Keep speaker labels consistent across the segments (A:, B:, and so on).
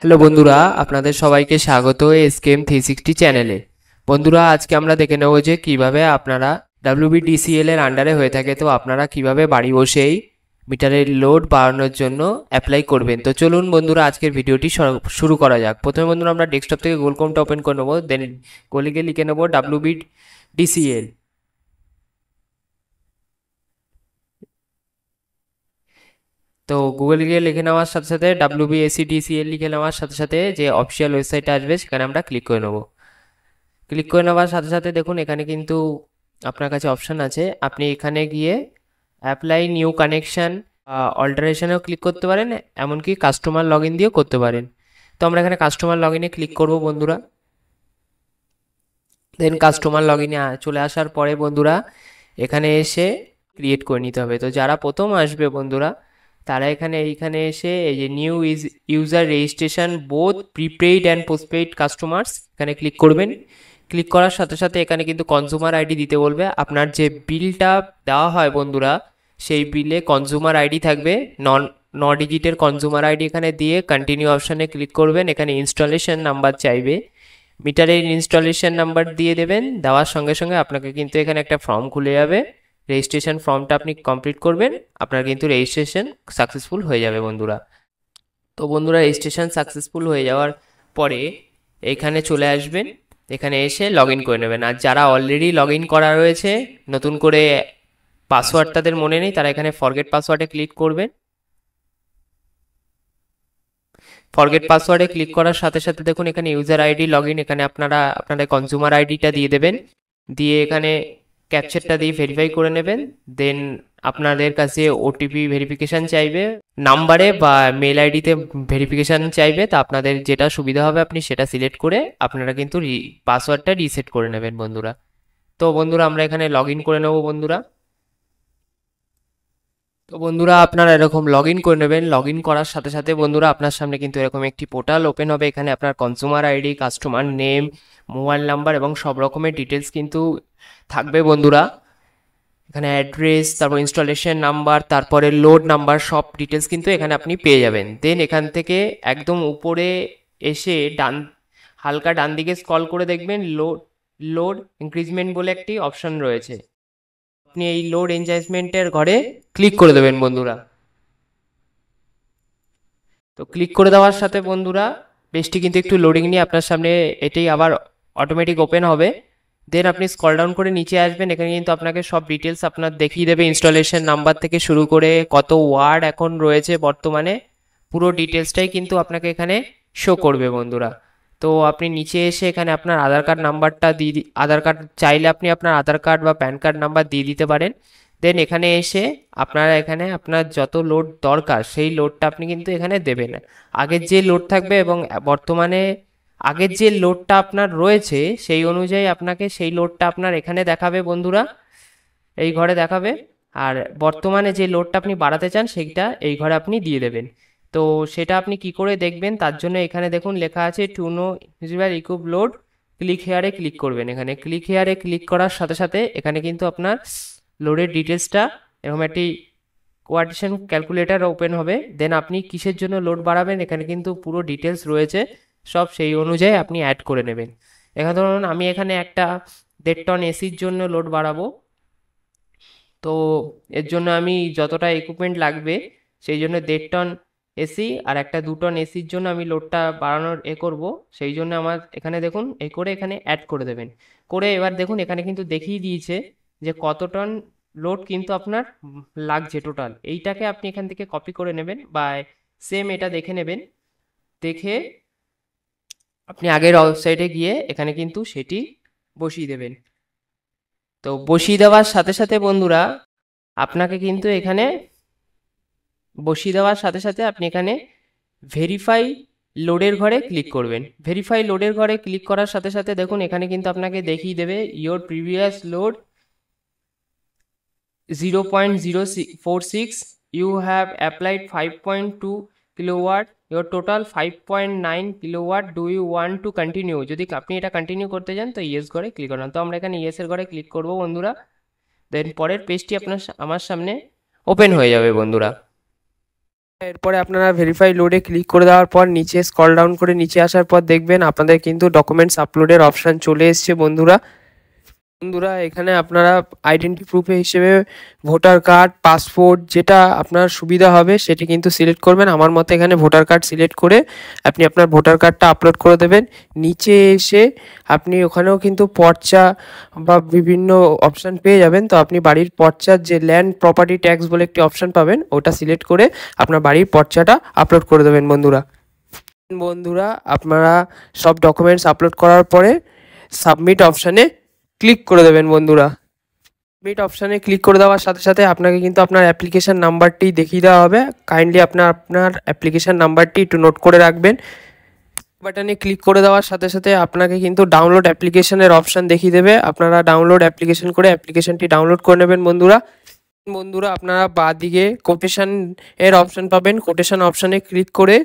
A: Hello বন্ধুরা, আপনাদের সবাইকে স্বাগত এসকেএম 360 চ্যানেলে। বন্ধুরা, আজকে আমরা দেখে নেব যে কিভাবে আপনারা WBDCL এর আন্ডারে হয়ে থাকে, তো আপনারা কিভাবে বাড়ি বসেই মিটারের লোড বাড়ানোর জন্য অ্যাপ্লাই করবেন। তো চলুন বন্ধুরা, আজকের ভিডিওটি শুরু করা যাক। প্রথমে বন্ধুরা আমরা ডেস্কটপ থেকে গুগল ক্রোমটা ওপেন করে নেবো, দেন গুগলে লিখে নেবো WBDCL। তো গুগল গিয়ে লিখে নেওয়ার সাথে সাথে WBACDCL লিখে নেওয়ার সাথে সাথে যে অফিসিয়াল ওয়েবসাইটটা আসবে সেখানে আমরা ক্লিক করে নেবো। ক্লিক করে নেওয়ার সাথে সাথে দেখুন এখানে কিন্তু আপনার কাছে অপশান আছে, আপনি এখানে গিয়ে অ্যাপ্লাই নিউ কানেকশান অল্টারেশনেও ক্লিক করতে পারেন, এমনকি কাস্টমার লগ ইন দিয়েও করতে পারেন। তো আমরা এখানে কাস্টমার লগ ইনে ক্লিক করবো বন্ধুরা। দেন কাস্টমার লগ ইনে চলে আসার পরে বন্ধুরা এখানে এসে ক্রিয়েট করে নিতে হবে। তো যারা প্রথম আসবে বন্ধুরা তারা এইখানে এসে এই যে new user registration both prepaid and postpaid customers এখানে ক্লিক করবেন। ক্লিক করার সাথে সাথে এখানে কিন্তু কনজিউমার আইডি দিতে বলবে। আপনার যে বিলটা দেওয়া হয় বন্ধুরা সেই বিলে কনজিউমার আইডি থাকবে, ন ডিজিটের কনজিউমার আইডি এখানে দিয়ে কন্টিনিউ অপশানে ক্লিক করবেন। এখানে ইনস্টলেশন নাম্বার চাইবে, মিটারের ইনস্টলেশন নাম্বার দিয়ে দেবেন। দেওয়ার সঙ্গে সঙ্গে আপনাকে কিন্তু এখানে একটা ফর্ম খুলে যাবে, রেজিস্ট্রেশন ফর্মটা আপনি কমপ্লিট করবেন, আপনার কিন্তু রেজিস্ট্রেশন সাকসেসফুল হয়ে যাবে বন্ধুরা। তো বন্ধুরা রেজিস্ট্রেশন সাকসেসফুল হয়ে যাওয়ার পরে এখানে চলে আসবেন, এখানে এসে লগ ইন করে নেবেন। আর যারা অলরেডি লগ ইন করা রয়েছে, নতুন করে পাসওয়ার্ড তাদের মনে নেই, তারা এখানে ফরগেট পাসওয়ার্ডে ক্লিক করবেন। ফরগেট পাসওয়ার্ডে ক্লিক করার সাথে সাথে দেখুন এখানে ইউজার আইডি লগ ইন, এখানে আপনারা আপনাদের কনজিউমার আইডিটা দিয়ে দেবেন, দিয়ে এখানে ক্যাপচারটা দিয়ে ভেরিফাই করে নেবেন। দেন আপনাদের কাছে ওটিপি ভেরিফিকেশান চাইবে, নাম্বারে বা মেল আইডিতে ভেরিফিকেশান চাইবে। তা আপনাদের যেটা সুবিধা হবে আপনি সেটা সিলেক্ট করে আপনারা কিন্তু পাসওয়ার্ডটা রিসেট করে নেবেন বন্ধুরা। তো বন্ধুরা আমরা এখানে লগ ইন করে নেবো বন্ধুরা। তো বন্ধুরা আপনারা এরকম লগ ইন করে নেবেন। লগ ইন করার সাথে সাথে বন্ধুরা আপনার সামনে কিন্তু এরকম একটি পোর্টাল ওপেন হবে। এখানে আপনার consumer ID, customer name, mobile number এবং সব রকমের ডিটেলস কিন্তু থাকবে বন্ধুরা। এখানে অ্যাড্রেস, তারপর ইনস্টলেশন নাম্বার, তারপরে লোড নাম্বার, সব ডিটেলস কিন্তু এখানে আপনি পেয়ে যাবেন। দেন এখান থেকে একদম উপরে এসে হালকা ডান দিকে স্ক্রল করে দেখবেন লোড ইনক্রিজমেন্ট বলে একটি অপশন রয়েছে। আপনি এই লোড এনজাজমেন্টের ঘরে ক্লিক করে দেবেন বন্ধুরা। তো ক্লিক করে দেওয়ার সাথে বন্ধুরা পেজটি কিন্তু একটু লোডিং নিয়ে আপনার সামনে এটাই আবার অটোমেটিক ওপেন হবে। দেন আপনি স্ক্রল ডাউন করে নিচে আসবেন, এখানে কিন্তু আপনাকে সব ডিটেলস আপনার দেখিয়ে দেবে, ইনস্টলেশন নাম্বার থেকে শুরু করে কত ওয়ার্ড এখন রয়েছে বর্তমানে, পুরো ডিটেলসটাই কিন্তু আপনাকে এখানে শো করবে বন্ধুরা। তো আপনি নিচে এসে এখানে আপনার আধার কার্ড নাম্বারটা আধার কার্ড চাইলে আপনি আপনার আধার কার্ড বা প্যান কার্ড নাম্বার দিয়ে দিতে পারেন। দেন এখানে এসে আপনারা এখানে আপনার যত লোড দরকার সেই লোডটা আপনি কিন্তু এখানে দেবেন। আগের যে লোড থাকবে এবং বর্তমানে আগের যে লোডটা আপনার রয়েছে সেই অনুযায়ী আপনাকে সেই লোডটা আপনার এখানে দেখাবে বন্ধুরা, এই ঘরে দেখাবে। আর বর্তমানে যে লোডটা আপনি বাড়াতে চান সেইটা এই ঘরে আপনি দিয়ে দেবেন। তো সেটা আপনি কি করে দেখবেন, তার জন্য এখানে দেখুন লেখা আছে to no equip load, click হেয়ারে ক্লিক করবেন। এখানে ক্লিক হেয়ারে ক্লিক করার সাথে সাথে এখানে কিন্তু আপনার লোডের ডিটেলসটা এরকম একটি কোয়ার্টিশন ক্যালকুলেটার ওপেন হবে। দেন আপনি কিসের জন্য লোড বাড়াবেন এখানে কিন্তু পুরো ডিটেলস রয়েছে, সব সেই অনুযায়ী আপনি অ্যাড করে নেবেন। এখানে ধরুন আমি এখানে একটা 1.5 টন এসির জন্য লোড বাড়াবো, তো এর জন্য আমি যতটা ইকুইপমেন্ট লাগবে সেই জন্য 1.5 টন এসি আর একটা 2 টন এসির জন্য আমি লোডটা বাড়ানোর করব, সেই জন্য আমার এখানে দেখুন করে এখানে অ্যাড করে দেবেন। করে এবার দেখুন এখানে কিন্তু দেখিয়ে দিয়েছে যে কত টন লোড কিন্তু আপনার লাগছে টোটাল। এইটাকে আপনি এখান থেকে কপি করে নেবেন বা সেম এটা দেখে নেবেন, দেখে আপনি আগের ওয়েবসাইটে গিয়ে এখানে কিন্তু সেটি বসিয়ে দেবেন। তো বসিয়ে দেওয়ার সাথে সাথে বন্ধুরা আপনাকে কিন্তু এখানে বসিয়ে দেওয়ার সাথে সাথে আপনি এখানে ভেরিফাই লোডের ঘরে ক্লিক করবেন। ভেরিফাই লোডের ঘরে ক্লিক করার সাথে সাথে দেখুন এখানে কিন্তু আপনাকে দেখিয়ে দেবে your previous load 0.046, you have applied 5.2 kilowatt, your total 5.9 kilowatt, do you want to continue. যদি আপনি এটা কন্টিনিউ করতে চান তো ইয়েস ঘরে ক্লিক করুন। তো আমরা এখানে ইয়েসের ঘরে ক্লিক করবো বন্ধুরা। দেন পরের পেজটি আমার সামনে ওপেন হয়ে যাবে বন্ধুরা। এরপরে আপনারা ভেরিফাই লোডে ক্লিক করে দেওয়ার পর নিচে স্ক্রল ডাউন করে নিচে আসার পর দেখবেন আপনাদের কিন্তু ডকুমেন্টস আপলোডের অপশান চলে এসছে বন্ধুরা। এখানে আপনারা আইডেন্টি প্রুফে হিসেবে ভোটার কার্ড, পাসপোর্ট যেটা আপনার সুবিধা হবে সেটি কিন্তু সিলেক্ট করবেন। আমার মতে এখানে ভোটার কার্ড সিলেক্ট করে আপনি আপনার ভোটার কার্ডটা আপলোড করে দেবেন। নিচে এসে আপনি ওখানেও কিন্তু পর্চা বা বিভিন্ন অপশান পেয়ে যাবেন। তো আপনি বাড়ির পর্চার যে ল্যান্ড প্রপার্টি ট্যাক্স বলে একটি অপশান পাবেন, ওটা সিলেক্ট করে আপনার বাড়ির পর্চাটা আপলোড করে দেবেন বন্ধুরা। আপনারা সব ডকুমেন্টস আপলোড করার পরে সাবমিট অপশানে ক্লিক করে দেবেন বন্ধুরা। সাবমিট অপশানে ক্লিক করে দেওয়ার সাথে সাথে আপনাকে কিন্তু আপনার অ্যাপ্লিকেশান নাম্বারটি দেখিয়ে দেওয়া হবে। কাইন্ডলি আপনার অ্যাপ্লিকেশান নাম্বারটি একটু নোট করে রাখবেন। বাটনে ক্লিক করে দেওয়ার সাথে সাথে আপনাকে কিন্তু ডাউনলোড অ্যাপ্লিকেশনের অপশান দেখিয়ে দেবে। আপনারা ডাউনলোড অ্যাপ্লিকেশন করে অ্যাপ্লিকেশনটি ডাউনলোড করে নেবেন বন্ধুরা। আপনারা বাঁদিকে কোটেশন এর অপশান পাবেন। কোটেশন অপশানে ক্লিক করে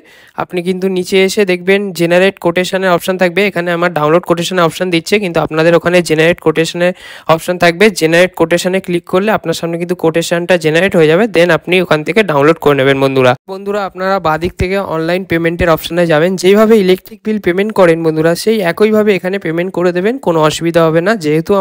A: আপনি কিন্তু নিচে এসে দেখবেন জেনারেট কোটেশনের অপশান থাকবে। এখানে আমার ডাউনলোড কোটেশনের অপশান দিচ্ছে, কিন্তু আপনাদের ওখানে জেনারেট কোটেশনের অপশান থাকবে। জেনারেট কোটেশনে ক্লিক করলে আপনার সামনে কিন্তু কোটেশনটা জেনারেট হয়ে যাবে, দেন আপনি ওখান থেকে ডাউনলোড করে নেবেন বন্ধুরা। আপনারা বাঁদিক থেকে অনলাইন পেমেন্টের অপশানে যাবেন। যেইভাবে ইলেকট্রিক বিল পেমেন্ট করেন বন্ধুরা, সেই একইভাবে এখানে পেমেন্ট করে দেবেন, কোনো অসুবিধা হবে না। যেহেতু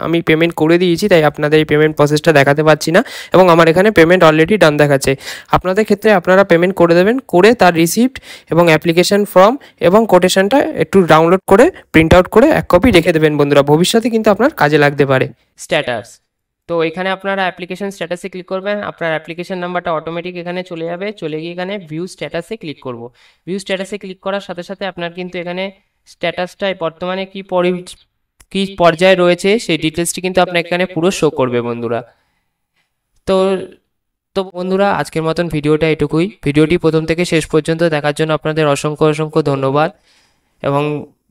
A: আমি পেমেন্ট করে দিয়েছি তাই আপনাদের এই পেমেন্ট প্রসেসটা দেখাতে পাচ্ছি না, এবং আমার এখানে পেমেন্ট অলরেডি ডান দেখাচ্ছে। আপনাদের ক্ষেত্রে আপনারা পেমেন্ট করে দেবেন, করে তার রিসিপ্ট এবং অ্যাপ্লিকেশন ফর্ম এবং কোটেশনটা একটু ডাউনলোড করে প্রিন্ট আউট করে এক কপি রেখে দেবেন বন্ধুরা। ভবিষ্যতে কিন্তু আপনার কাজে লাগতে পারে। স্ট্যাটাস, তো এখানে আপনারা অ্যাপ্লিকেশন স্ট্যাটাসে ক্লিক করবেন। আপনার অ্যাপ্লিকেশন নাম্বারটা অটোমেটিক এখানে চলে যাবে। চলে গিয়ে এখানে ভিউ স্ট্যাটাসে ক্লিক করব। ভিউ স্ট্যাটাসে ক্লিক করার সাথে সাথে আপনার কিন্তু এখানে স্ট্যাটাসটায় বর্তমানে কি পর্যায়ে রয়েছে সেই ডিটেলসটি কিন্তু আপনার এখানে পুরো শো করবে বন্ধুরা। তো বন্ধুরা, আজকের মতন ভিডিওটা এটুকুই। ভিডিওটি প্রথম থেকে শেষ পর্যন্ত দেখার জন্য আপনাদের অসংখ্য ধন্যবাদ। এবং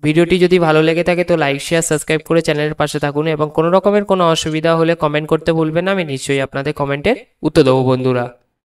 A: ভিডিওটি যদি ভালো লেগে থাকে তো লাইক, শেয়ার, সাবস্ক্রাইব করে চ্যানেলের পাশে থাকুন। এবং কোনো রকমের কোনো অসুবিধা হলে কমেন্ট করতে ভুলবেন না, আমি নিশ্চয়ই আপনাদের কমেন্টের উত্তর দেবো বন্ধুরা।